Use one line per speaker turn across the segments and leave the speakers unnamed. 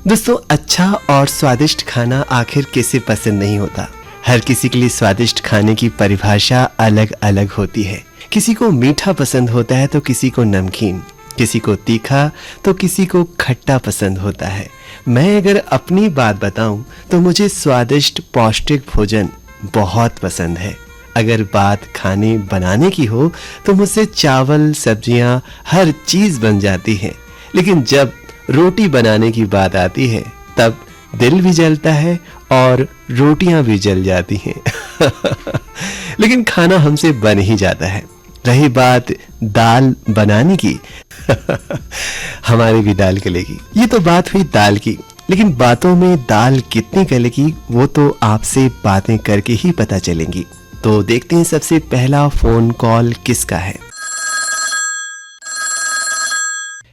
दोस्तों, अच्छा और स्वादिष्ट खाना आखिर किसे पसंद नहीं होता। हर किसी के लिए स्वादिष्ट खाने की परिभाषा अलग अलग होती है। किसी को मीठा पसंद होता है तो किसी को नमकीन, किसी को तीखा तो किसी को खट्टा पसंद होता है। मैं अगर अपनी बात बताऊं तो मुझे स्वादिष्ट पौष्टिक भोजन बहुत पसंद है। अगर बात खाने बनाने की हो तो मुझसे चावल, सब्जियां, हर चीज बन जाती है। लेकिन जब रोटी बनाने की बात आती है तब दिल भी जलता है और रोटियां भी जल जाती हैं। लेकिन खाना हमसे बन ही जाता है। रही बात दाल बनाने की, हमारी भी दाल गलेगी। ये तो बात हुई दाल की, लेकिन बातों में दाल कितनी गलेगी वो तो आपसे बातें करके ही पता चलेंगी। तो देखते हैं सबसे पहला फोन कॉल किसका है।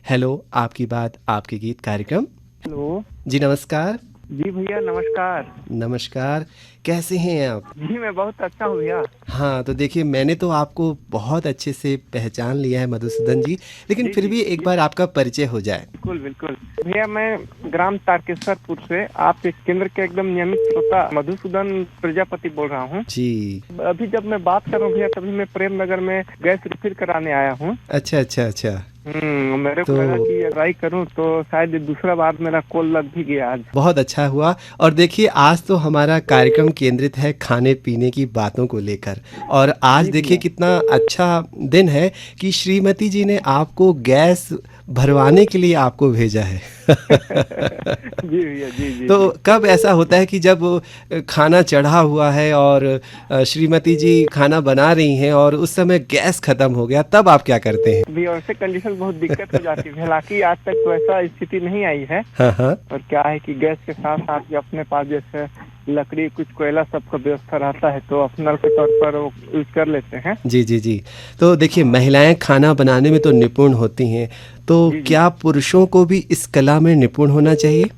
हेलो, आपकी बात आपके गीत कार्यक्रम।
हेलो।
जी नमस्कार।
जी भैया नमस्कार।
नमस्कार, कैसे हैं आप?
जी मैं बहुत अच्छा हूँ भैया।
हाँ, तो देखिए मैंने तो आपको बहुत अच्छे से पहचान लिया है मधुसूदन जी, लेकिन
जी
फिर
जी
भी एक बार आपका परिचय हो जाए।
बिल्कुल बिल्कुल भैया, मैं ग्राम तारकेश्वरपुर से आपके केंद्र के एकदम नियमित श्रोता मधुसूदन प्रजापति बोल रहा हूँ।
जी।
अभी जब मैं बात कर रहा हूँ भैया, तभी मैं प्रेम नगर में गैस रिफिल कराने आया हूँ।
अच्छा अच्छा अच्छा।
मेरे को
तो
लगा कि ट्राई करूँ तो शायद दूसरा बार मेरा कॉल लग भी गया आज।
बहुत अच्छा हुआ। और देखिए आज तो हमारा कार्यक्रम केंद्रित है खाने पीने की बातों को लेकर, और आज
जी
देखिए
भैया।
कितना अच्छा दिन है कि श्रीमती जी ने आपको गैस भरवाने के लिए आपको भेजा है।
जी भैया जी जी
तो
जी।
कब ऐसा होता है कि जब खाना चढ़ा हुआ है और श्रीमती जी खाना बना रही हैं और उस समय गैस खत्म हो गया, तब आप क्या करते हैं?
भी वैसे कंडीशन बहुत दिक्कत हो जाती है, हालांकि आज तक तो ऐसा स्थिति नहीं आई है।
हाँ हाँ।
और क्या है कि गैस के साथ साथ भी अपने पास जैसे लकड़ी, कुछ कोयला सबका व्यवस्था रहता है, तो अपना के तौर पर वो यूज कर लेते हैं।
जी जी जी। तो देखिए
हाँ।
महिलाएं खाना बनाने में तो निपुण होती हैं, तो
जी जी।
क्या पुरुषों को भी इस कला में निपुण होना चाहिए?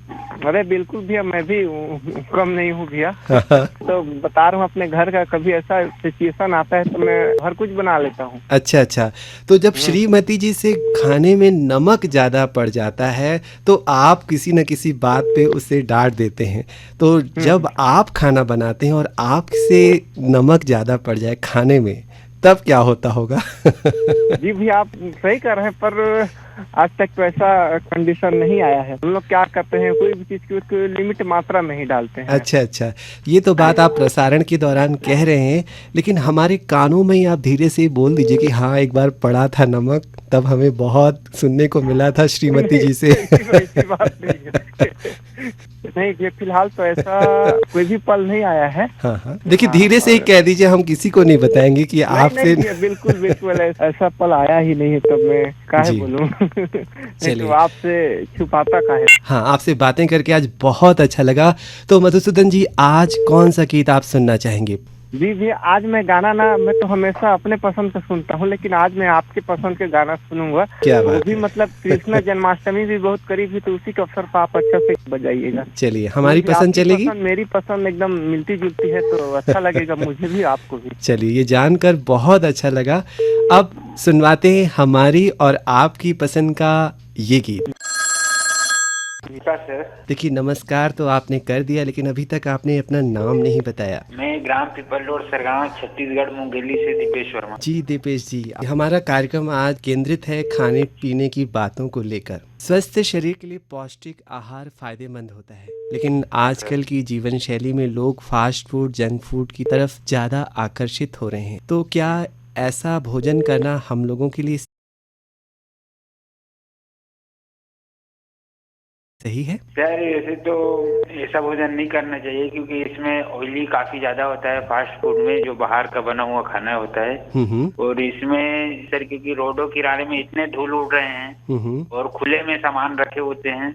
अरे बिल्कुल भैया, मैं भी कम नहीं हूँ भैया।
हाँ हाँ।
तो बता रहा हूँ, अपने घर का कभी ऐसा सिचुएशन आता है तो मैं हर कुछ बना लेता हूँ।
अच्छा अच्छा। तो जब
हम्म।
श्रीमती जी से खाने में नमक ज़्यादा पड़ जाता है तो आप किसी न किसी बात पे उसे डांट देते हैं। तो जब
हम्म।
आप खाना बनाते हैं और आपसे नमक ज़्यादा पड़ जाए खाने में, तब क्या होता होगा?
जी भैया, आप सही कर रहे हैं, पर आज तक तो ऐसा कंडीशन नहीं आया है। हम लोग क्या करते हैं, कोई भी चीज की उसको लिमिट मात्रा में ही डालते हैं।
अच्छा अच्छा। ये तो बात आप प्रसारण के दौरान कह रहे हैं, लेकिन हमारे कानों में ही आप धीरे से बोल दीजिए कि हाँ एक बार पड़ा था नमक, तब हमें बहुत सुनने को मिला था श्रीमती जी से।
नहीं, वैसी बात नहीं है। नहीं, ये फिलहाल तो ऐसा कोई भी पल नहीं आया है।
हाँ हाँ, देखिए
हाँ,
धीरे से ही
और
कह दीजिए, हम किसी को नहीं बताएंगे कि
नहीं नहीं
आपसे।
भैया, बिल्कुल बिल्कुल ऐसा पल आया ही नहीं है, तब मैं काहे
जी।
बोलूं। नहीं तो
चलिए।
आपसे छुपाता काहे।
हाँ, आपसे बातें करके आज बहुत अच्छा लगा। तो मधुसूदन जी, आज कौन सा गीत आप सुनना चाहेंगे?
जी जी, आज मैं गाना ना, मैं तो हमेशा अपने पसंद का सुनता हूँ, लेकिन आज मैं आपके पसंद के गाना सुनूंगा।
क्या
वो
बात
भी
है।
मतलब कृष्ण जन्माष्टमी भी बहुत करीब है, तो उसी के अवसर पर आप अच्छा से बजाइएगा।
चलिए, हमारी
क्योंकि
पसंद
आपकी
चलेगी।
पसंद मेरी पसंद एकदम मिलती जुलती है, तो अच्छा लगेगा मुझे भी आपको भी।
चलिए, ये जानकर बहुत अच्छा लगा। अब सुनवाते हैं हमारी और आपकी पसंद का ये गीत।
सर,
देखिए नमस्कार तो आपने कर दिया, लेकिन अभी तक आपने अपना नाम नहीं बताया।
मैं ग्राम पीपल रोड, सरगांव, छत्तीसगढ़, मुंगेली से दीपेश वर्मा।
जी दीपेश जी, हमारा कार्यक्रम आज केंद्रित है खाने पीने की बातों को लेकर। स्वस्थ शरीर के लिए पौष्टिक आहार फायदेमंद होता है, लेकिन आजकल की जीवन शैली में लोग फास्ट फूड, जंक फूड की तरफ ज्यादा आकर्षित हो रहे हैं। तो क्या ऐसा भोजन करना हम लोगों के लिए सही है?
सर वैसे तो ऐसा भोजन नहीं करना चाहिए, क्योंकि इसमें ऑयली काफी ज्यादा होता है फास्ट फूड में, जो बाहर का बना हुआ खाना होता है। और इसमें सर क्योंकि रोडों किनारे में इतने धूल उड़ रहे हैं और खुले में सामान रखे होते हैं।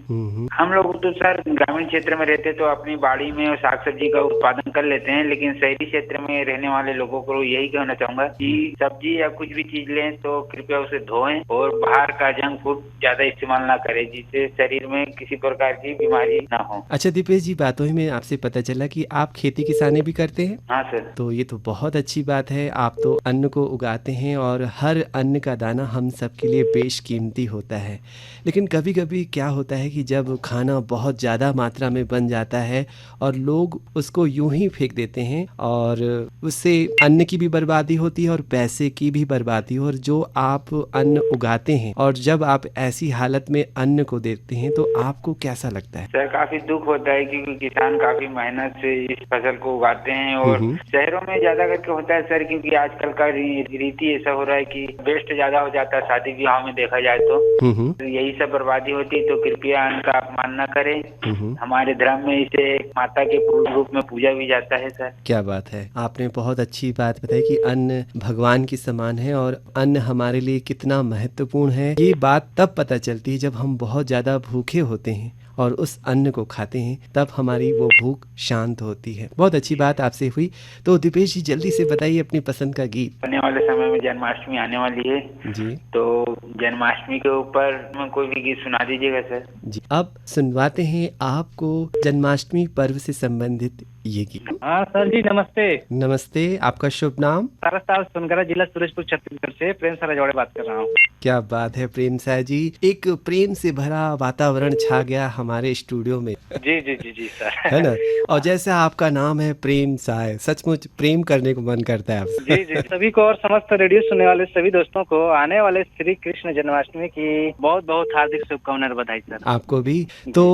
हम लोग तो सर ग्रामीण क्षेत्र में रहते तो अपनी बाड़ी में साग सब्जी का उत्पादन कर लेते हैं, लेकिन शहरी क्षेत्र में रहने वाले लोगों को यही कहना चाहूंगा कि सब्जी या कुछ भी चीज लें तो कृपया उसे धोएं और बाहर का जंक फूड ज्यादा इस्तेमाल ना करें, जिससे शरीर में किसी प्रकार की बीमारी ना हो।
अच्छा दीपेश जी, बातों ही में आपसे पता चला कि आप खेती किसानी भी करते हैं।
हाँ सर।
तो ये तो बहुत अच्छी बात है, आप तो अन्न को उगाते हैं और हर अन्न का दाना हम सब के लिए बेशकीमती होता है। लेकिन कभी कभी क्या होता है कि जब खाना बहुत ज़्यादा मात्रा में बन जाता है और लोग उसको यूं ही फेंक देते हैं और उससे अन्न की भी बर्बादी होती है और पैसे की भी बर्बादी। और जो आप अन्न उगाते हैं और जब आप ऐसी हालत में अन्न को देखते हैं तो आपको कैसा लगता है?
सर काफी दुख होता है क्योंकि किसान काफी मेहनत से इस फसल को उगाते हैं और शहरों में ज्यादा करके होता है सर, क्योंकि आजकल का रीति ऐसा हो रहा है कि वेस्ट ज्यादा हो जाता है शादी ब्याह में देखा जाए तो यही सब बर्बादी होती है। तो कृपया अन्न का अपमान न करें। हमारे धर्म में इसे माता के रूप में पूजा भी जाता है सर।
क्या बात है, आपने बहुत अच्छी बात बताई कि अन्न भगवान के समान है और अन्न हमारे लिए कितना महत्वपूर्ण है। ये बात तब पता चलती है जब हम बहुत ज्यादा भूखे होते हैं और उस अन्न को खाते हैं, तब हमारी वो भूख शांत होती है। बहुत अच्छी बात आपसे हुई। तो दीपेश जी जल्दी से बताइए अपनी पसंद का गीत।
आने वाले समय में जन्माष्टमी आने वाली है
जी,
तो जन्माष्टमी के ऊपर कोई भी गीत सुना दीजिएगा सर।
जी, अब सुनवाते हैं आपको जन्माष्टमी पर्व से संबंधित ये गीत।
हाँ सर जी नमस्ते।
नमस्ते, आपका शुभ नाम?
सारस्ता सोनगढ़ जिला सूरजपुर छत्तीसगढ़ से प्रेम सर रजवाड़े बात कर रहा हूँ।
क्या बात है प्रेम साय जी, एक प्रेम से भरा वातावरण छा गया हमारे स्टूडियो में।
जी जी जी जी सर,
है ना? और जैसा आपका नाम है प्रेम साय, सचमुच प्रेम करने को मन करता है आपसे।
जी जी, सभी को और समस्त रेडियो सुनने वाले सभी दोस्तों को आने वाले श्री कृष्ण जन्माष्टमी की बहुत बहुत हार्दिक शुभकामनाएं, बधाई सर।
आपको भी। तो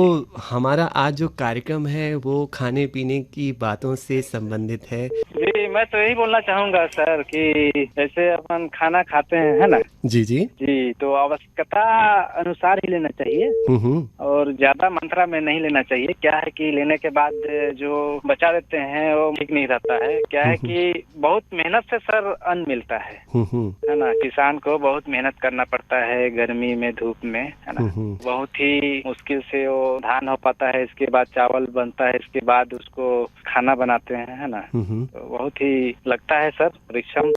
हमारा आज जो कार्यक्रम है वो खाने पीने की बातों से संबंधित है।
जी, मैं तो यही बोलना चाहूँगा सर कि जैसे अपन खाना खाते हैं, है ना?
जी जी
जी, तो आवश्यकता अनुसार ही लेना चाहिए और ज्यादा मात्रा में नहीं लेना चाहिए। क्या है कि लेने के बाद जो बचा देते हैं वो ठीक नहीं रहता है। क्या है कि बहुत मेहनत से सर अन्न मिलता है ना? किसान को बहुत मेहनत करना पड़ता है गर्मी में, धूप में, है ना? बहुत ही मुश्किल से वो धान हो पाता है, इसके बाद चावल बनता है, इसके बाद उसको खाना बनाते हैं, है ना? तो बहुत ही लगता है सर परिश्रम।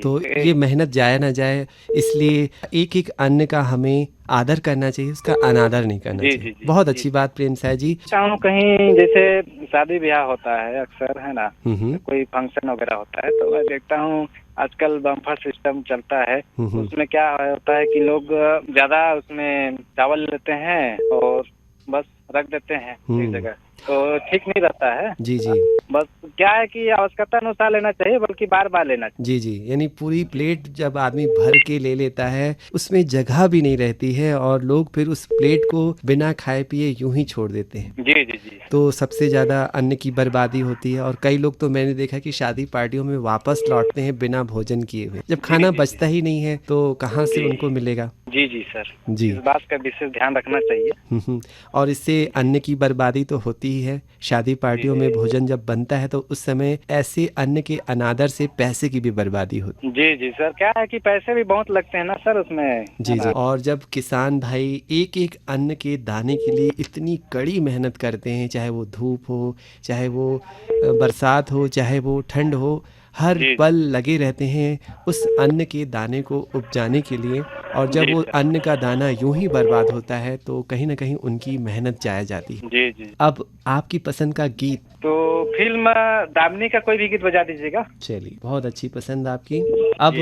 तो ये मेहनत जाया ना जाए, इसलिए एक एक अन्न का हमें आदर करना चाहिए, उसका अनादर नहीं करना चाहिए।
जी,
बहुत अच्छी बात प्रेम साय जी।
चाहूँ कहीं जैसे शादी ब्याह होता है अक्सर, है ना? कोई फंक्शन वगैरह होता है तो मैं देखता हूँ आजकल बम्फर सिस्टम चलता है। उसमें क्या होता है कि लोग ज्यादा उसमें चावल लेते हैं और बस रख देते हैं एक जगह, तो ठीक नहीं रहता है।
जी जी,
बस क्या है कि आवश्यकता अनुसार लेना चाहिए, बल्कि बार बार लेना चाहिए।
जी जी, यानी पूरी प्लेट जब आदमी भर के ले लेता है उसमें जगह भी नहीं रहती है और लोग फिर उस प्लेट को बिना खाए पिए यूं ही छोड़ देते हैं।
जी जी जी,
तो सबसे ज्यादा अन्न की बर्बादी होती है और कई लोग तो मैंने देखा कि शादी पार्टियों में वापस लौटते हैं बिना भोजन किए हुए। जब खाना बचता ही नहीं है तो कहाँ से उनको मिलेगा?
जी जी सर,
जी,
इस बात का विशेष ध्यान रखना चाहिए।
और इससे अन्न की बर्बादी तो होती ही है। शादी पार्टियों में भोजन जब बनता है तो उस समय ऐसे अन्न के अनादर से पैसे की भी बर्बादी होती है।
जी जी सर, क्या है कि पैसे भी बहुत लगते हैं ना सर उसमें।
जी जी, और जब किसान भाई एक एक अन्न के दाने के लिए इतनी कड़ी मेहनत करते हैं, चाहे वो धूप हो, चाहे वो बरसात हो, चाहे वो ठंड हो, हर पल लगे रहते हैं उस अन्न के दाने को उपजाने के लिए। और जब वो अन्न का दाना यूं ही बर्बाद होता है तो कहीं ना कहीं उनकी मेहनत जाया जाती है।
जी जी,
अब आपकी पसंद का गीत?
तो फिल्म दामिनी का कोई भी गीत बजा दीजिएगा।
चलिए, बहुत अच्छी पसंद आपकी। अब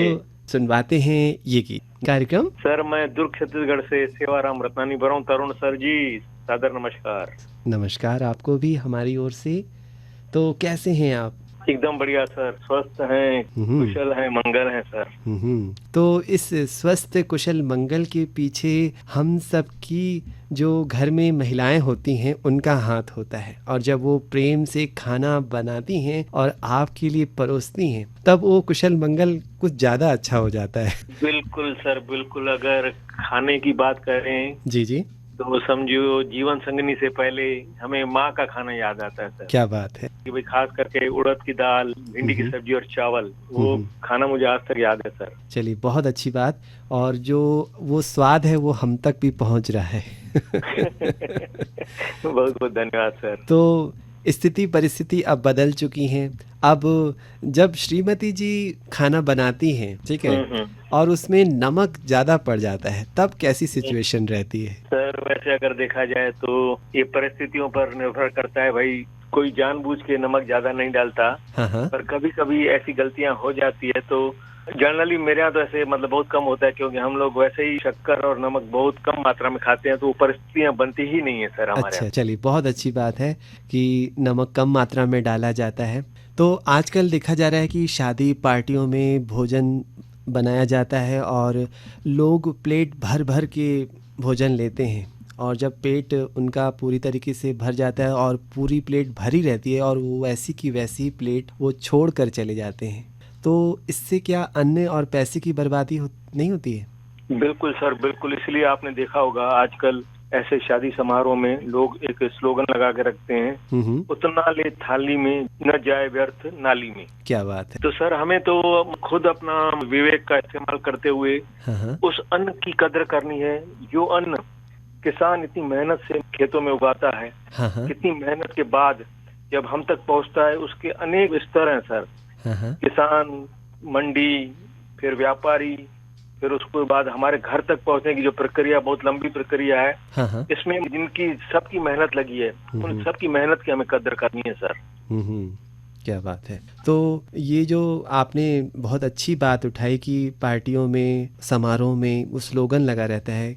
सुनवाते हैं ये गीत। कार्यक्रम
सर, मैं दुर्ग छत्तीसगढ़ से सेवाराम रत्नानी बरौं तरुण सर जी, सादर नमस्कार।
नमस्कार आपको भी हमारी ओर से। तो कैसे हैं आप?
एकदम बढ़िया सर, स्वस्थ हैं, कुशल हैं, मंगल हैं सर।
तो इस स्वस्थ कुशल मंगल के पीछे हम सब की जो घर में महिलाएं होती हैं उनका हाथ होता है। और जब वो प्रेम से खाना बनाती हैं और आपके लिए परोसती हैं तब वो कुशल मंगल कुछ ज्यादा अच्छा हो जाता है।
बिल्कुल सर, बिल्कुल। अगर खाने की बात करें
जी जी,
तो समझो जीवन संगनी से पहले हमें माँ का खाना याद आता है सर।
क्या बात है
कि भाई खास करके उड़द की दाल, भिंडी की सब्जी और चावल, वो खाना मुझे आज तक याद है सर।
चलिए, बहुत अच्छी बात। और जो वो स्वाद है वो हम तक भी पहुंच रहा है।
बहुत बहुत धन्यवाद सर।
तो स्थिति परिस्थिति अब बदल चुकी हैं। अब जब श्रीमती जी खाना बनाती हैं, ठीक है, और उसमें नमक ज्यादा पड़ जाता है, तब कैसी सिचुएशन रहती है?
सर वैसे अगर देखा जाए तो ये परिस्थितियों पर निर्भर करता है भाई। कोई जानबूझ के नमक ज्यादा नहीं डालता, पर कभी कभी ऐसी गलतियां हो जाती है। तो जनरली मेरे यहाँ तो ऐसे मतलब बहुत कम होता है, क्योंकि हम लोग वैसे ही शक्कर और नमक बहुत कम मात्रा में खाते हैं, तो वो परिस्थितियां बनती ही नहीं है सर हमारे।
अच्छा, चलिए बहुत अच्छी बात है कि नमक कम मात्रा में डाला जाता है। तो आजकल देखा जा रहा है कि शादी पार्टियों में भोजन बनाया जाता है और लोग प्लेट भर भर के भोजन लेते हैं, और जब पेट उनका पूरी तरीके से भर जाता है और पूरी प्लेट भरी रहती है और वो वैसी की वैसी प्लेट वो छोड़ कर चले जाते हैं, तो इससे क्या अन्न और पैसे की बर्बादी नहीं होती है?
बिल्कुल सर, बिल्कुल। इसलिए आपने देखा होगा आजकल ऐसे शादी समारोह में लोग एक स्लोगन लगा के रखते हैं, उतना ले थाली में न जाए व्यर्थ नाली में।
क्या बात है।
तो सर हमें तो खुद अपना विवेक का इस्तेमाल करते हुए उस अन्न की कदर करनी है जो अन्न किसान इतनी मेहनत से खेतों में उगाता है। कितनी मेहनत के बाद जब हम तक पहुंचता है, उसके अनेक स्तर हैं सर। किसान, मंडी, फिर व्यापारी, फिर उसके बाद हमारे घर तक पहुंचने की जो प्रक्रिया बहुत लंबी प्रक्रिया है, इसमें जिनकी सबकी मेहनत लगी है, उन सबकी मेहनत की हमें कदर करनी है सर।
क्या बात है। तो ये जो आपने बहुत अच्छी बात उठाई कि पार्टियों में, समारोह में वो स्लोगन लगा रहता है,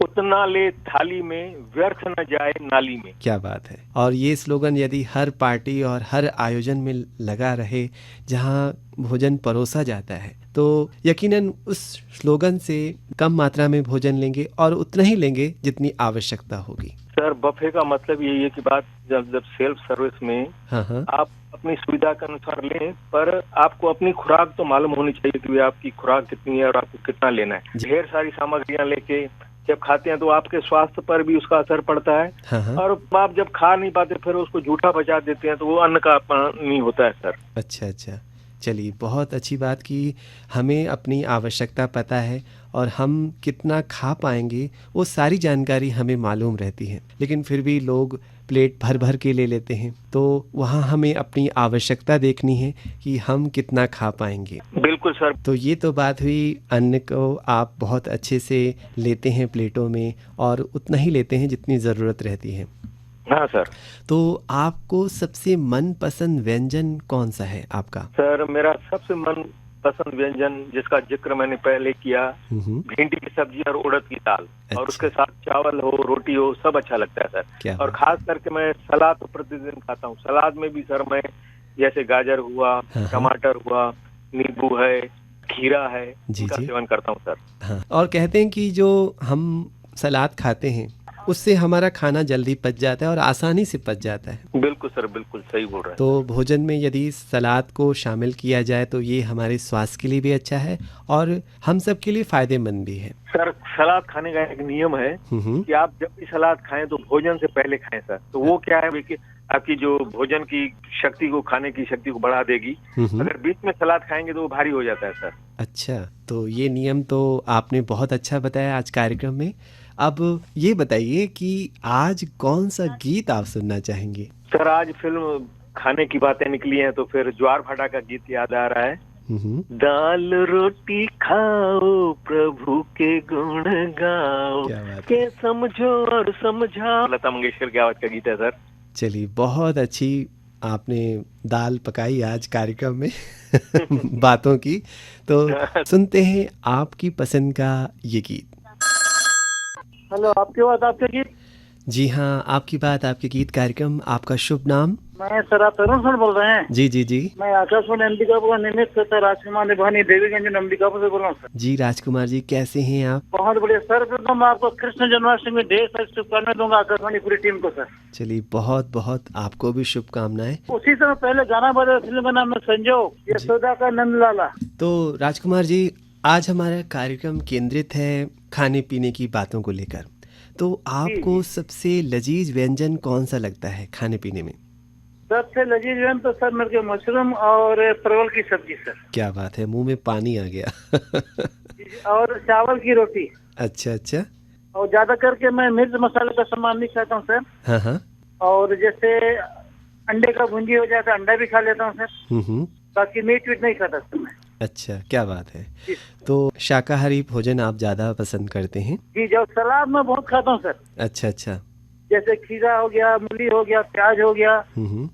उतना ले थाली में व्यर्थ न जाए नाली में।
क्या बात है। और ये स्लोगन यदि हर पार्टी और हर आयोजन में लगा रहे जहाँ भोजन परोसा जाता है, तो यकीनन उस स्लोगन से कम मात्रा में भोजन लेंगे और उतना ही लेंगे जितनी आवश्यकता होगी।
सर बफे का मतलब यही है कि बात जब सेल्फ सर्विस में आप अपनी सुविधा के अनुसार लें, पर आपको अपनी खुराक तो मालूम होनी चाहिए कि आपकी खुराक कितनी है और आपको कितना लेना है। ढेर सारी सामग्रियां लेके जब खाते हैं तो आपके स्वास्थ्य पर भी उसका असर पड़ता है, और आप जब खा नहीं पाते फिर उसको झूठा बचा देते हैं, तो वो अन्न का अपमान नहीं होता है सर।
अच्छा, चलिए बहुत अच्छी बात कि हमें अपनी आवश्यकता पता है और हम कितना खा पाएंगे वो सारी जानकारी हमें मालूम रहती है, लेकिन फिर भी लोग प्लेट भर भर के ले लेते हैं। तो वहाँ हमें अपनी आवश्यकता देखनी है कि हम कितना खा पाएंगे।
बिल्कुल सर।
तो ये तो बात हुई, अन्न को आप बहुत अच्छे से लेते हैं प्लेटों में और उतना ही लेते हैं जितनी ज़रूरत रहती है।
हाँ सर।
तो आपको सबसे मनपसंद व्यंजन कौन सा है आपका?
सर मेरा सबसे मनपसंद व्यंजन जिसका जिक्र मैंने पहले किया, भिंडी की सब्जी और उड़द की दाल। और उसके साथ चावल हो, रोटी हो, सब अच्छा लगता है सर। और खास करके मैं सलाद तो प्रतिदिन खाता हूँ। सलाद में भी सर मैं जैसे गाजर हुआ, टमाटर हुआ, नींबू है, खीरा है, इनका सेवन करता हूँ सर।
और कहते हैं कि जो हम सलाद खाते हैं उससे हमारा खाना जल्दी पच जाता है और आसानी से पच जाता है।
बिल्कुल सर, बिल्कुल सही बोल रहे हैं।
तो भोजन में यदि सलाद को शामिल किया जाए तो ये हमारे स्वास्थ्य के लिए भी अच्छा है और हम सब के लिए फायदेमंद भी है।
सर सलाद खाने का एक नियम है कि आप जब भी सलाद खाएं तो भोजन से पहले खाएं सर। तो वो क्या है कि आपकी जो भोजन की शक्ति को, खाने की शक्ति को बढ़ा देगी। अगर बीच में सलाद खाएंगे तो वो भारी हो जाता है सर। अच्छा, तो ये नियम तो आपने बहुत अच्छा बताया आज कार्यक्रम में। अब ये बताइए कि आज कौन सा गीत आप सुनना चाहेंगे? सर आज फिल्म खाने की बातें निकली हैं तो फिर ज्वार भाटा का गीत याद आ रहा है। दाल रोटी खाओ, प्रभु के गुण गाओ, के समझो और समझाओ। लता मंगेशकर की आवाज का गीत है सर। चलिए बहुत अच्छी आपने दाल पकाई आज कार्यक्रम में बातों की। तो सुनते हैं आपकी पसंद का ये गीत।
हेलो, आपकी बात आपके गीत?
जी हाँ, आपकी बात आपके गीत कार्यक्रम। आपका शुभ नाम?
मैं सर, आप तरुण सर बोल रहे हैं?
जी। मैं
आकाशवाणी अंबिकापुर निमित्त सर राजकुमार निभानी देवीगंज अंबिकापुर से बोल रहा हूँ सर।
जी राजकुमार जी, कैसे हैं आप?
बहुत बढ़िया सर। प्रथम मैं आपको कृष्ण जन्माष्टमी ढेर सारी शुभकामनाएं दूंगा आकाशवाणी पूरी टीम को सर।
चलिए बहुत बहुत आपको भी शुभकामनाएं।
उसी समय पहले गाना बजा, फिल्म का नाम है संजोग, यशोदा का नंदलाला।
तो राजकुमार जी, आज हमारा कार्यक्रम केंद्रित है खाने पीने की बातों को लेकर। तो आपको सबसे लजीज व्यंजन कौन सा लगता है खाने पीने में?
सबसे लजीज व्यंजन तो सर मेरे को मशरूम और परवल की सब्जी सर।
क्या बात है, मुंह में पानी आ गया।
और चावल की रोटी।
अच्छा।
और ज्यादा करके मैं मिर्च मसाले का सामान नहीं खाता हूँ सर।
हाँ।
और जैसे अंडे का भुंजी हो जाता है, अंडा भी खा लेता हूँ सर। बाकी मीट वीट नहीं खाता सर मैं।
अच्छा, क्या बात है। तो शाकाहारी भोजन आप ज्यादा पसंद करते हैं?
जी, जो सलाद में बहुत खाता हूँ सर।
अच्छा अच्छा।
जैसे खीरा हो गया, मूली हो गया, प्याज हो गया,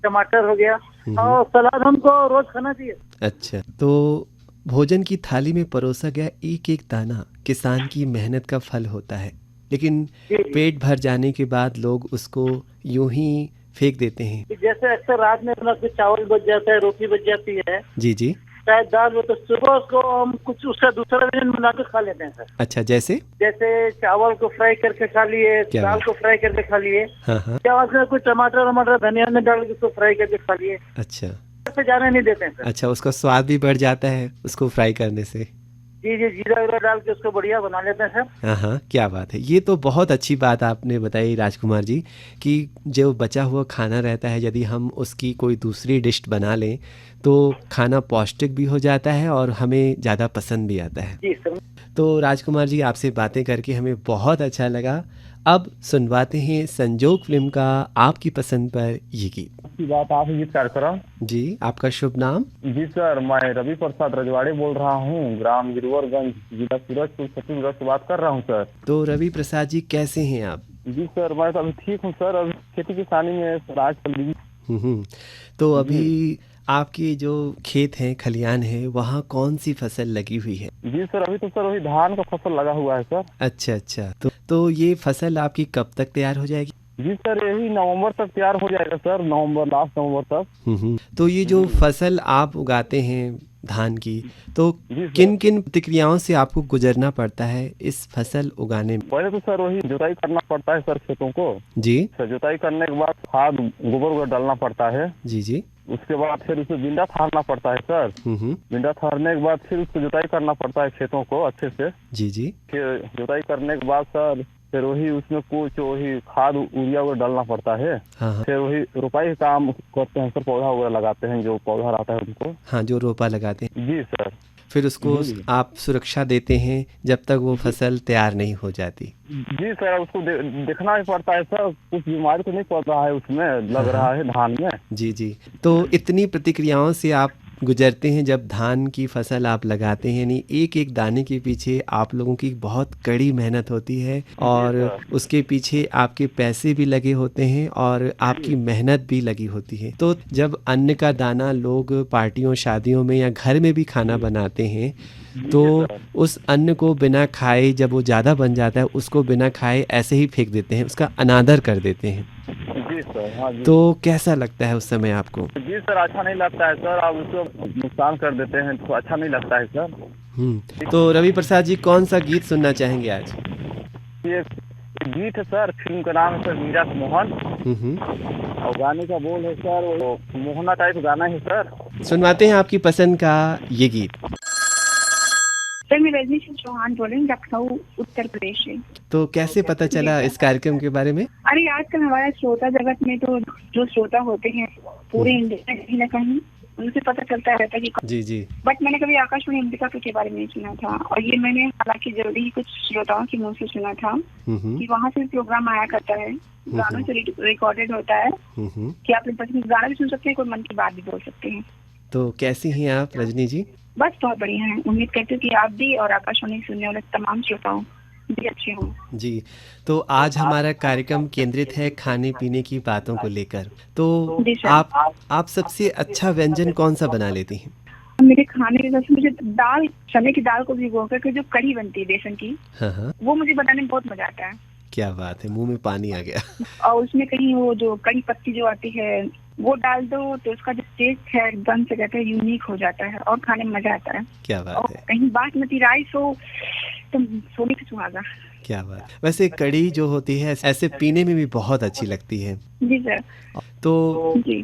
टमाटर हो गया, और सलाद हमको रोज खाना चाहिए।
अच्छा, तो भोजन की थाली में परोसा गया एक एक दाना किसान की मेहनत का फल होता है, लेकिन पेट भर जाने के बाद लोग उसको यूं ही फेंक देते हैं।
जैसे अक्सर रात में अपना कुछ चावल बच जाता है, रोटी बच जाती है,
जी जी,
शायद दाल हो, तो सुबह उसको हम कुछ उसका दूसरा व्यंजन बना के खा लेते हैं सर।
अच्छा, जैसे
चावल को फ्राई करके खा लिए, दाल को फ्राई करके खा लिए, चावल में कुछ टमाटर वमाटर धनिया में डाल के उसको फ्राई करके खा लिए।
अच्छा,
जाने नहीं देते हैं सर।
अच्छा, उसका स्वाद भी बढ़ जाता है उसको फ्राई करने से।
जी जी, जीरा वीरा डाल के उसको बढ़िया बना लेते हैं सर।
हाँ, क्या बात है। ये तो बहुत अच्छी बात आपने बताई राजकुमार जी, कि जो बचा हुआ खाना रहता है यदि हम उसकी कोई दूसरी डिश बना लें तो खाना पौष्टिक भी हो जाता है और हमें ज़्यादा पसंद भी आता है।
जी सर।
तो राजकुमार जी, आपसे बातें करके हमें बहुत अच्छा लगा। अब सुनवाते हैं संजोग फिल्म का आपकी पसंद पर ये गीत।
की बात आप गीत कार्यक्रम।
जी, आपका शुभ नाम?
जी सर, मैं रवि प्रसाद रजवाड़े बोल रहा हूँ, ग्राम गिरवरगंज, जिला सूरजपुर, छत्तीसगढ़ से बात कर रहा हूँ सर।
तो रवि प्रसाद जी, कैसे हैं आप?
जी सर, मैं तो अभी ठीक हूँ सर। अभी खेती किसानी में राज चल रही।
तो अभी आपके जो खेत हैं, खलियान है, वहाँ कौन सी फसल लगी हुई है?
जी सर, अभी तो सर वही धान का फसल लगा हुआ है सर।
अच्छा अच्छा, तो ये फसल आपकी कब तक तैयार हो जाएगी?
जी सर, यही नवंबर तक तैयार हो जाएगा सर, नवंबर, लास्ट नवंबर तक।
तो ये जो फसल आप उगाते हैं धान की, तो किन किन प्रतिक्रियाओं से आपको गुजरना पड़ता है इस फसल उगाने में?
पहले तो सर वही जुताई करना पड़ता है सर खेतों को।
जी
सर, जुताई करने के बाद खाद गोबर डालना पड़ता है।
जी जी।
उसके बाद फिर उसे बिंडा फाड़ना पड़ता है सर। बिंडा फाड़ने के बाद फिर उसको जुताई करना पड़ता है खेतों को अच्छे से।
जी जी।
फिर जुताई करने के बाद सर फिर वही उसमें कुछ वही खाद यूरिया वगैरह डालना पड़ता है।
हाँ।
फिर वही रोपाई का काम करते हैं सर, पौधा वगैरह लगाते हैं, जो पौधा रहता है उनको।
हाँ, जो रोपा लगाते हैं।
जी सर।
फिर उसको आप सुरक्षा देते हैं जब तक वो फसल तैयार नहीं हो जाती।
जी सर, उसको देखना ही पड़ता है सर, कुछ बीमारी तो नहीं पड़ रहा है उसमें, लग रहा है धान में।
जी जी। तो इतनी प्रतिक्रियाओं से आप गुजरते हैं जब धान की फसल आप लगाते हैं, यानी एक एक दाने के पीछे आप लोगों की बहुत कड़ी मेहनत होती है और उसके पीछे आपके पैसे भी लगे होते हैं और आपकी मेहनत भी लगी होती है। तो जब अन्न का दाना लोग पार्टियों, शादियों में या घर में भी खाना बनाते हैं, तो उस अन्न को बिना खाए, जब वो ज़्यादा बन जाता है, उसको बिना खाए ऐसे ही फेंक देते हैं, उसका अनादर कर देते हैं।
जी सर। हाँ जी।
तो कैसा लगता है उस समय आपको?
जी सर, अच्छा नहीं लगता है सर, आप उसको नुकसान कर देते हैं तो अच्छा नहीं लगता है सर।
तो रवि प्रसाद जी, कौन सा गीत सुनना चाहेंगे आज?
ये गीत है सर, फिल्म का नाम है सर मीरा मोहन, और गाने का बोल है सर वो मोहना टाइप गाना है सर।
सुनवाते हैं आपकी पसंद का ये गीत।
सर, मैं रजनी चौहान बोल रही हूँ, लखनऊ, उत्तर प्रदेश से।
तो कैसे पता चला इस कार्यक्रम के बारे में?
अरे आजकल हमारे श्रोता जगत में तो जो श्रोता होते हैं पूरे इंडिया में कहीं न कहीं उनसे पता चलता रहता है कि
जी जी।
बट मैंने कभी आकाशवाणी अमेरिका के बारे में नहीं सुना था, और ये मैंने हालांकि जल्दी कुछ श्रोताओं के मुंह से सुना था कि वहाँ से प्रोग्राम आया करता है, गानों से रिकॉर्डेड होता है कि आप पसंद गाना भी सुन सकते हैं, कोई मन की बात भी बोल सकते हैं।
तो कैसी हैं आप रजनी जी?
बस बहुत बढ़िया है। उम्मीद करती हूँ कि आप भी और आकाशवाणी सुनने वाले तमाम श्रोताओं भी अच्छे हों। जी।
तो आज हमारा कार्यक्रम केंद्रित है खाने पीने की बातों को लेकर। तो आप सबसे अच्छा व्यंजन कौन सा बना लेती हैं?
मेरे खाने के सबसे मुझे दाल, चने की दाल को भिगो कर जो कढ़ी बनती है बेसन की, वो मुझे बनाने में बहुत मजा आता है।
क्या बात है, मुंह में पानी आ गया।
और उसमें कहीं वो जो कड़ी पत्ती जो आती है वो डाल दो तो उसका जो टेस्ट है एकदम से कहते हैं यूनिक हो जाता है और खाने में मजा आता है।
क्या बात
और
है।
कहीं बासमती राइस हो तो सोने पे सुहागा।
क्या बात। वैसे कड़ी जो होती है ऐसे पीने में भी बहुत अच्छी लगती है।
जी सर।
तो
जी,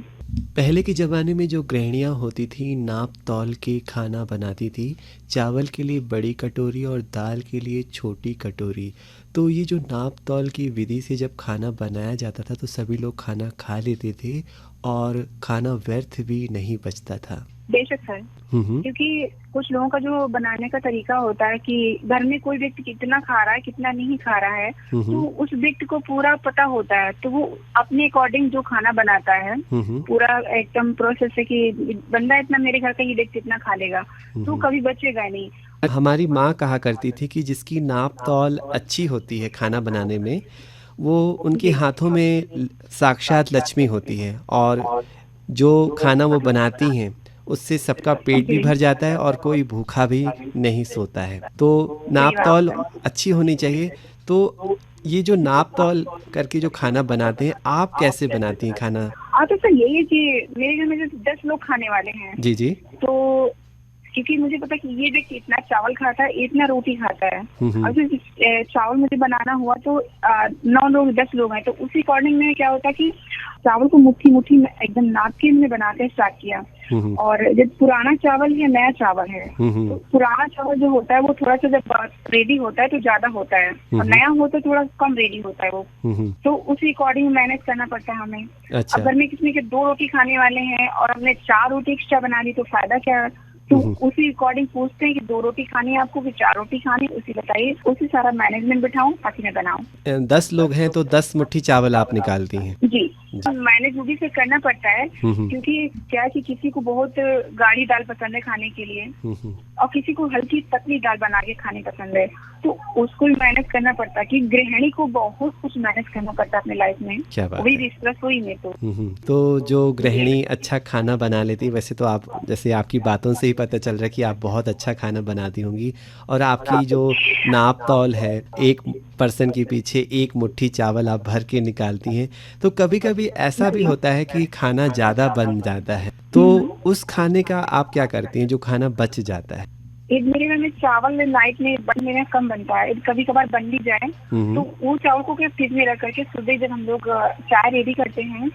पहले के ज़माने में जो गृहिणियाँ होती थी नाप तौल के खाना बनाती थी, चावल के लिए बड़ी कटोरी और दाल के लिए छोटी कटोरी। तो ये जो नाप तौल की विधि से जब खाना बनाया जाता था तो सभी लोग खाना खा लेते थे और खाना व्यर्थ भी नहीं बचता था।
बेशक सर, क्योंकि कुछ लोगों का जो बनाने का तरीका होता है कि घर में कोई व्यक्ति कितना खा रहा है कितना नहीं खा रहा है, तो उस व्यक्ति को पूरा पता होता है, तो वो अपने अकॉर्डिंग जो खाना बनाता है पूरा एकदम प्रोसेस है कि बंदा इतना मेरे घर का ये व्यक्ति इतना खा लेगा, तो कभी बचेगा नहीं।
हमारी माँ कहा करती थी कि जिसकी नाप तौल अच्छी होती है खाना बनाने में, वो उनके हाथों में साक्षात लक्ष्मी होती है, और जो खाना वो बनाती हैं उससे सबका पेट भी भर जाता है और कोई भूखा भी नहीं सोता है। तो नाप तौल अच्छी होनी चाहिए। तो ये जो नाप तौल करके जो खाना बनाते हैं, आप कैसे बनाती हैं खाना?
तो सर यही है कि मेरे घर में जो 10 लोग खाने वाले हैं
जी जी,
तो क्योंकि मुझे पता कि ये व्यक्ति इतना चावल खाता है, इतना रोटी खाता है, और जो चावल मुझे बनाना हुआ तो 9 लोग 10 लोग हैं, तो उसी अकॉर्डिंग में क्या होता कि चावल को मुट्ठी में एकदम नाप के हमने बना के स्टार्ट किया। और जब पुराना चावल है नया चावल है, तो पुराना चावल जो होता है वो थोड़ा सा जब रेडी होता है तो ज्यादा होता है, और नया हो तो थोड़ा कम रेडी होता है वो, तो उसी अकॉर्डिंग मैनेज करना पड़ता है हमें।
अच्छा।
अगर मैं किसी के 2 रोटी खाने वाले हैं और हमने 4 रोटी एक्स्ट्रा बना ली तो फायदा क्या है, तो उसी अकॉर्डिंग पूछते हैं कि 2 रोटी खानी है आपको कि 4 रोटी खानी, उसी बताइए, उसी सारा मैनेजमेंट बिठाऊं ताकि मैं बनाऊं।
10 लोग हैं तो 10 मुट्ठी चावल आप निकालती हैं?
जी, मैनेज वो भी से करना पड़ता है, क्योंकि क्या है कि किसी को बहुत गाढ़ी दाल पसंद है खाने के लिए, और किसी को हल्की पतली दाल बना के खाने पसंद है, तो उसको भी मैनेज करना पड़ता है कि गृहिणी को बहुत कुछ मैनेज करना पड़ता है अपनी लाइफ में, वही रसोई में।
तो जो गृहिणी अच्छा खाना बना लेती है, वैसे तो आप, जैसे आपकी बातों से ही पता चल रहा है कि आप बहुत अच्छा खाना बनाती होंगी, और आपकी जो नाप तौल है, एक पर्सन के पीछे 1 मुट्ठी चावल आप भर के निकालती हैं। तो कभी कभी ऐसा भी होता है कि खाना ज़्यादा बन जाता है, तो उस खाने का आप क्या करती हैं जो खाना बच जाता है?
एक मेरे घर में चावल नाइट में मेरे कम बनता है, कभी कभार बन भी जाए तो वो चावल को फ्रिज में रख करके सुबह जब हम लोग चाय रेडी करते हैं,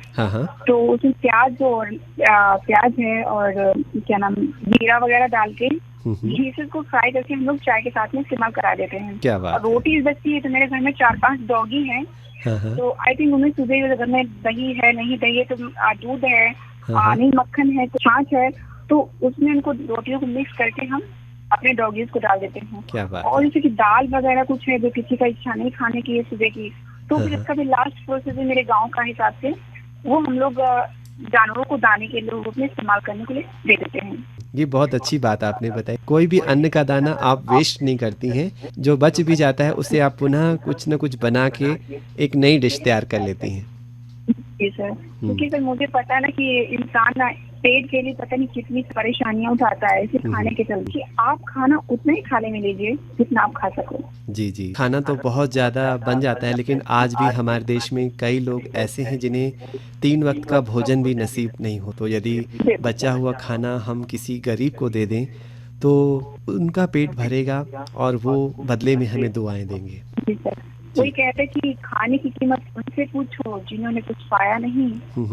तो उसमें प्याज है और क्या नाम जीरा वगैरह डाल के घी से उसको फ्राई करके हम लोग चाय के साथ में इस्तेमाल करा देते हैं।
क्या बात।
और रोटी बचती है तो मेरे घर में 4-5 डॉगी हैं, तो आई थिंक उन्हें सुबह घर में दही है, नहीं दही है तो दूध है, नहीं मक्खन है तो छाछ है, तो उसमें उनको रोटियों को मिक्स करके हम अपने डॉगीज को डाल देते हैं।
क्या बात।
और जैसे कि दाल वगैरह कुछ है जो किसी का इच्छा नहीं खाने की है सुबह की, तो फिर इसका भी लास्ट प्रोसेस है मेरे गांव का हिसाब से, वो हम लोग जानवरों को दाने के लिए इस्तेमाल करने के लिए दे देते हैं।
ये बहुत अच्छी बात आपने बताई। कोई भी अन्न का दाना आप वेस्ट नहीं करती हैं, जो बच भी जाता है उसे आप पुनः कुछ न कुछ बना के एक नई डिश तैयार कर लेती हैं।
जी सर, क्योंकि सर मुझे पता है ना कि इंसान पेट के लिए पता नहीं कितनी परेशानियां उठाता है इसे खाने के चलते, कि आप खाना उतना ही खाने में लीजिए जितना आप खा सको। जी
जी, खाना तो बहुत ज़्यादा बन जाता है, लेकिन आज भी हमारे देश में कई लोग ऐसे हैं जिन्हें 3 वक्त का भोजन भी नसीब नहीं हो। तो यदि बचा हुआ खाना हम किसी गरीब को दे दें तो उनका पेट भरेगा और वो बदले में हमें दुआएं देंगे।
जी सर, कोई कहते हैं कि खाने की कीमत उनसे पूछो जिन्होंने कुछ पाया नहीं,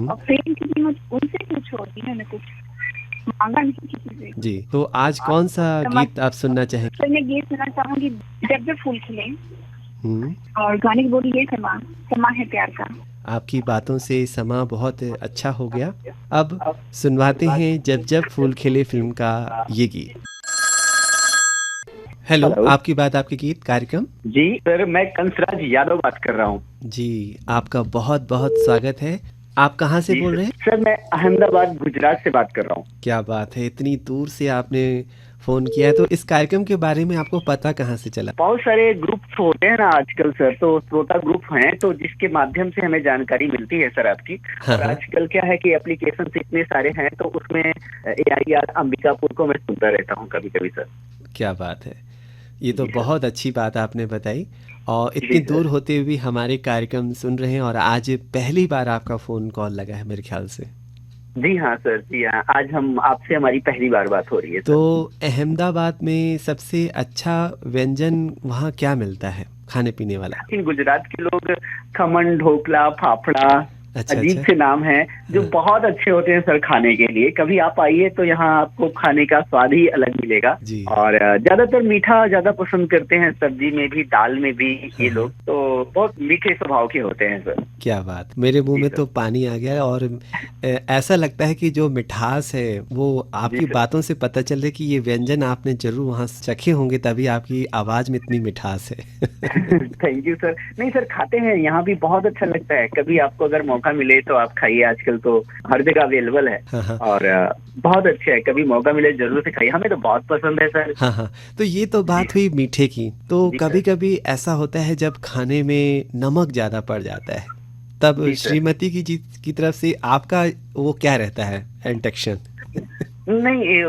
और प्रेम की कीमत उनसे पूछो जिन्होंने कुछ मांगा नहीं किसी से।
जी, तो आज कौन सा गीत आप सुनना चाहेंगे?
तो मैं गीत सुनना चाहूंगी जब जब फूल खिले, और गाने की बोली ये समा है प्यार का।
आपकी बातों से समा बहुत अच्छा हो गया। अब सुनवाते हैं जब जब फूल खिले फिल्म का ये गीत। हेलो, आपकी बात आपके गीत कार्यक्रम।
जी सर, मैं कंसराज यादव बात कर रहा हूँ।
जी, आपका बहुत बहुत स्वागत है। आप कहाँ से बोल रहे हैं?
सर मैं अहमदाबाद गुजरात से बात कर रहा हूँ।
क्या बात है, इतनी दूर से आपने फोन किया है। तो इस कार्यक्रम के बारे में आपको पता कहाँ से चला?
बहुत सारे ग्रुप्स होते हैं ना आजकल सर, तो श्रोता ग्रुप हैं, तो जिसके माध्यम से हमें जानकारी मिलती है सर आपकी। और आजकल क्या है कि एप्लीकेशन इतने सारे हैं, तो उसमें AIR अंबिकापुर को मैं सुनता रहता हूँ कभी कभी सर।
क्या बात है, ये तो बहुत अच्छी बात आपने बताई, और इतनी दूर होते हुए भी हमारे कार्यक्रम सुन रहे हैं, और आज पहली बार आपका फोन कॉल लगा है मेरे ख्याल से।
जी हाँ सर, जी हाँ, आज हम आपसे हमारी पहली बार बात हो रही है।
तो अहमदाबाद में सबसे अच्छा व्यंजन वहाँ क्या मिलता है खाने पीने वाला?
गुजरात के लोग खमन, ढोकला, फाफड़ा, अजीब से नाम है जो बहुत अच्छे होते हैं सर खाने के लिए। कभी आप आइए तो यहाँ आपको खाने का स्वाद ही अलग मिलेगा। और ज्यादातर मीठा ज्यादा पसंद करते हैं, सब्जी में भी दाल में भी ये लोग, तो बहुत मीठे स्वभाव के होते हैं सर।
क्या बात, मेरे मुंह में तो पानी आ गया। और ऐसा लगता है कि जो मिठास है वो आपकी बातों से पता चल रहा है कि ये व्यंजन आपने जरूर वहाँ चखे होंगे, तभी आपकी आवाज में इतनी मिठास है।
Thank you sir. नहीं सर, खाते हैं यहाँ भी, बहुत अच्छा लगता है। कभी आपको अगर मौका मिले तो आप खाइए, आजकल तो हर जगह अवेलेबल है और बहुत अच्छा है। कभी मौका मिले जरूर से खाइए, हमें तो बहुत पसंद है सर।
हाँ, तो ये तो बात हुई मीठे की। तो कभी कभी ऐसा होता है जब खाने में नमक ज्यादा पड़ जाता है, तब श्रीमती की तरफ से आपका वो क्या रहता है इंटेक्शन?
नहीं,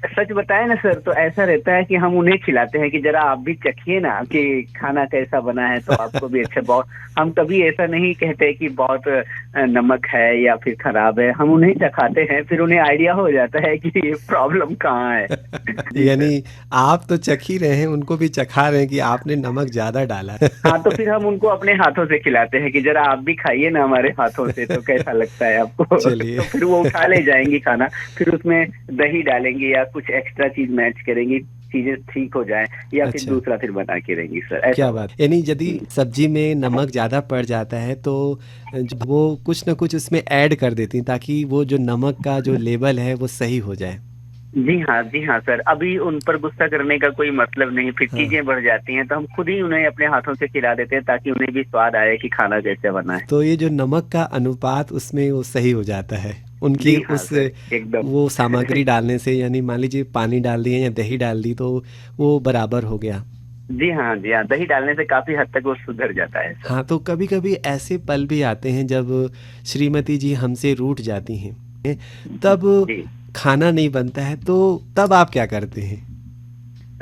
सच बताए ना सर, तो ऐसा रहता है कि हम उन्हें खिलाते हैं कि जरा आप भी चखिए ना कि खाना कैसा बना है, तो आपको भी अच्छा। बहुत हम कभी ऐसा नहीं कहते कि बहुत नमक है या फिर खराब है, हम उन्हें चखाते हैं, फिर उन्हें आइडिया हो जाता है कि ये प्रॉब्लम कहाँ है।
यानी आप तो चख ही रहे हैं, उनको भी चखा रहे हैं कि आपने नमक ज्यादा डाला है।
हाँ, तो फिर हम उनको अपने हाथों से खिलाते हैं कि जरा आप भी खाइए ना हमारे हाथों से, तो कैसा लगता है आपको।
चलिए।
तो फिर वो उठा ले जाएंगी खाना, फिर उसमें दही डालेंगे या कुछ एक्स्ट्रा चीज मैच करेंगी, चीजें ठीक हो जाए, या फिर दूसरा फिर बना के देंगी सर।
क्या बात। यानी यदि सब्जी में नमक ज्यादा पड़ जाता है तो वो कुछ ना कुछ उसमें ऐड कर देती ताकि वो जो नमक का जो लेवल है वो सही हो जाए।
जी हाँ सर। अभी उन पर गुस्सा करने का कोई मतलब नहीं, फिर चीजें बढ़ जाती हैं तो हम खुद ही उन्हें अपने हाथों से खिला देते हैं ताकि उन्हें भी स्वाद आए कि खाना कैसे बना है।
तो ये जो नमक का अनुपात उसमें वो सही हो जाता है उनकी उस वो सामग्री डालने से। यानी मान लीजिए पानी डाल दिए या दही डाल दी तो वो बराबर हो गया।
जी हाँ, दही डालने से काफी हद तक वो सुधर जाता है।
हाँ, तो कभी कभी ऐसे पल भी आते हैं जब श्रीमती जी हमसे रूठ जाती हैं, तब खाना नहीं बनता है, तो तब आप क्या करते हैं?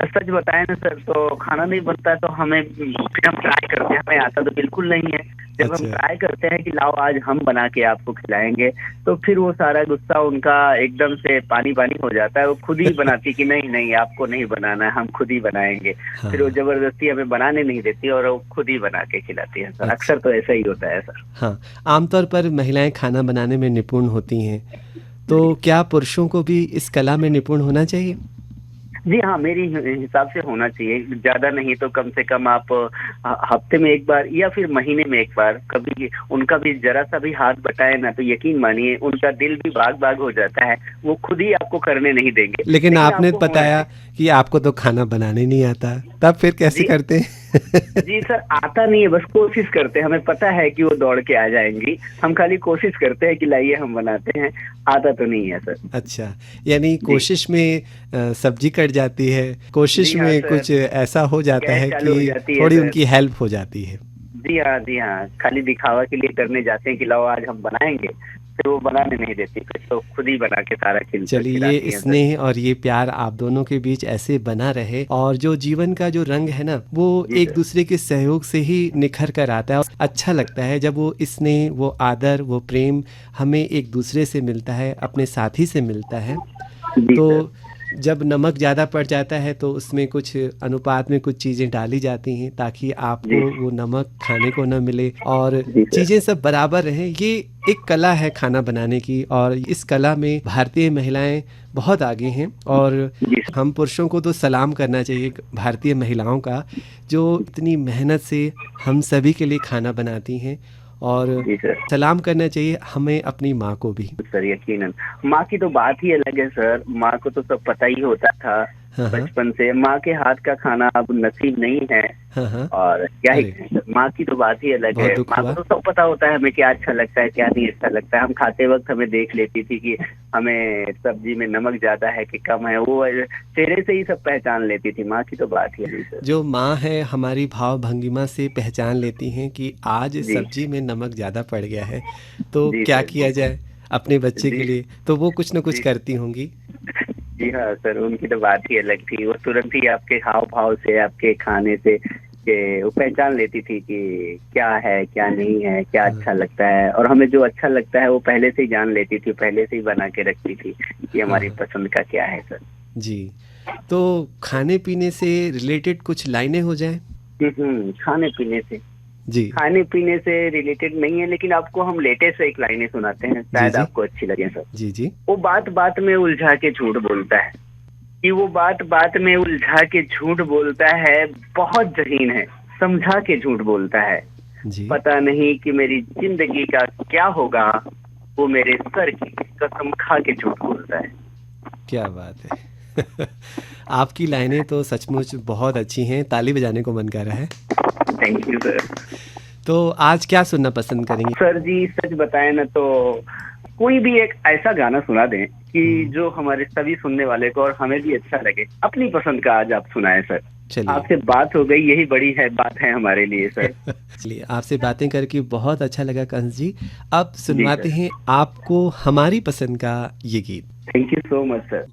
सच बताए ना सर, तो खाना नहीं बनता है तो हमें फिर हम ट्राई करते हैं। हमें आता तो बिल्कुल नहीं है। जब हम ट्राई करते हैं कि लाओ आज हम बना के आपको खिलाएंगे, तो फिर वो सारा गुस्सा उनका एकदम से पानी पानी हो जाता है। वो खुद ही बनाती कि नहीं आपको नहीं बनाना है, हम खुद ही बनाएंगे। हाँ। फिर वो जबरदस्ती हमें बनाने नहीं देती और वो खुद ही बना के खिलाती है सर। अक्सर तो ऐसा ही होता है सर।
हाँ, आमतौर पर महिलाएं खाना बनाने में निपुण होती हैं, तो क्या पुरुषों को भी इस कला में निपुण होना चाहिए?
जी हाँ, मेरी हिसाब से होना चाहिए। ज्यादा नहीं तो कम से कम आप हफ्ते में एक बार या फिर महीने में एक बार कभी उनका भी जरा सा भी हाथ बटाए ना, तो यकीन मानिए उनका दिल भी बाग बाग हो जाता है। वो खुद ही आपको करने नहीं देंगे।
लेकिन आपने बताया कि आपको तो खाना बनाने नहीं आता, तब फिर कैसे करते हैं?
जी सर, आता नहीं है, बस कोशिश करते हैं। हमें पता है कि वो दौड़ के आ जाएंगी, हम खाली कोशिश करते हैं कि लाइए हम बनाते हैं। आता तो नहीं है सर।
अच्छा, यानी कोशिश में सब्जी कट जाती है, कोशिश में कुछ ऐसा हो जाता है कि थोड़ी उनकी हेल्प हो जाती है।
जी हाँ, खाली दिखावा के लिए करने जाते हैं कि लाओ आज हम बनाएंगे, फिर वो बनाने नहीं देती, फिर तो खुद ही बना के सारा खिलाती है।
चलिए, ये स्नेह और ये प्यार आप दोनों के बीच ऐसे बना रहे, और जो जीवन का जो रंग है ना, वो एक दूसरे के सहयोग से ही निखर कर आता है। और अच्छा लगता है जब वो स्नेह, वो आदर, वो प्रेम हमें एक दूसरे से मिलता है, अपने साथी से मिलता है। तो जब नमक ज़्यादा पड़ जाता है तो उसमें कुछ अनुपात में कुछ चीज़ें डाली जाती हैं ताकि आपको वो नमक खाने को न मिले और चीज़ें सब बराबर रहें। ये एक कला है खाना बनाने की, और इस कला में भारतीय महिलाएं बहुत आगे हैं। और हम पुरुषों को तो सलाम करना चाहिए भारतीय महिलाओं का, जो इतनी मेहनत से हम सभी के लिए खाना बनाती हैं। और सलाम करना चाहिए हमें अपनी माँ को भी।
सर यकीनन, माँ की तो बात ही अलग है सर। माँ को तो सब पता ही होता था बचपन से। माँ के हाथ का खाना अब नसीब नहीं है। और क्या ही, माँ की तो बात ही अलग है। माँ को तो सब पता होता है हमें क्या अच्छा लगता है, क्या नहीं अच्छा लगता है। हम खाते वक्त हमें देख लेती थी कि हमें सब्जी में नमक ज्यादा है कि कम है, वो चेहरे से ही सब पहचान लेती थी। माँ की तो बात ही अलग है।
जो माँ है हमारी भाव भंगिमा से पहचान लेती हैं कि आज सब्जी में नमक ज्यादा पड़ गया है, तो क्या किया जाए अपने बच्चे के लिए, तो वो कुछ न कुछ करती होंगी।
जी हाँ सर, उनकी तो बात ही अलग थी। वो तुरंत ही आपके हाव भाव से, आपके खाने से वो पहचान लेती थी कि क्या है, क्या नहीं है, क्या अच्छा लगता है। और हमें जो अच्छा लगता है वो पहले से ही जान लेती थी, पहले से ही बना के रखती थी कि हमारी पसंद का क्या है सर।
जी, तो खाने पीने से रिलेटेड कुछ लाइनें हो जाए।
खाने पीने से
जी,
खाने पीने से रिलेटेड नहीं है, लेकिन आपको हम लेटेस्ट एक लाइनें सुनाते हैं, शायद आपको अच्छी लगे सर।
जी जी।
वो बात बात में उलझा के झूठ बोलता है। कि वो बात बात में उलझा के झूठ बोलता है, बहुत ज़हीन है, समझा के झूठ बोलता है
जी।
पता नहीं कि मेरी जिंदगी का क्या होगा, वो मेरे सर की कसम खा के झूठ बोलता है।
क्या बात है। आपकी लाइनें तो सचमुच बहुत अच्छी हैं, ताली बजाने को मन कर रहा है।
Thank you sir.
तो आज क्या सुनना पसंद करेंगे?
सर जी सच बताएं ना तो कोई भी एक ऐसा गाना सुना दें कि जो हमारे सभी सुनने वाले को और हमें भी अच्छा लगे। अपनी पसंद का आज आप सुनाएं सर।
चलिए,
आपसे बात हो गई, यही बड़ी है बात है हमारे लिए सर।
चलिए, आपसे बातें करके बहुत अच्छा लगा कंस जी। अब सुनवाते हैं आपको हमारी पसंद का ये गीत।
Thank you so much sir.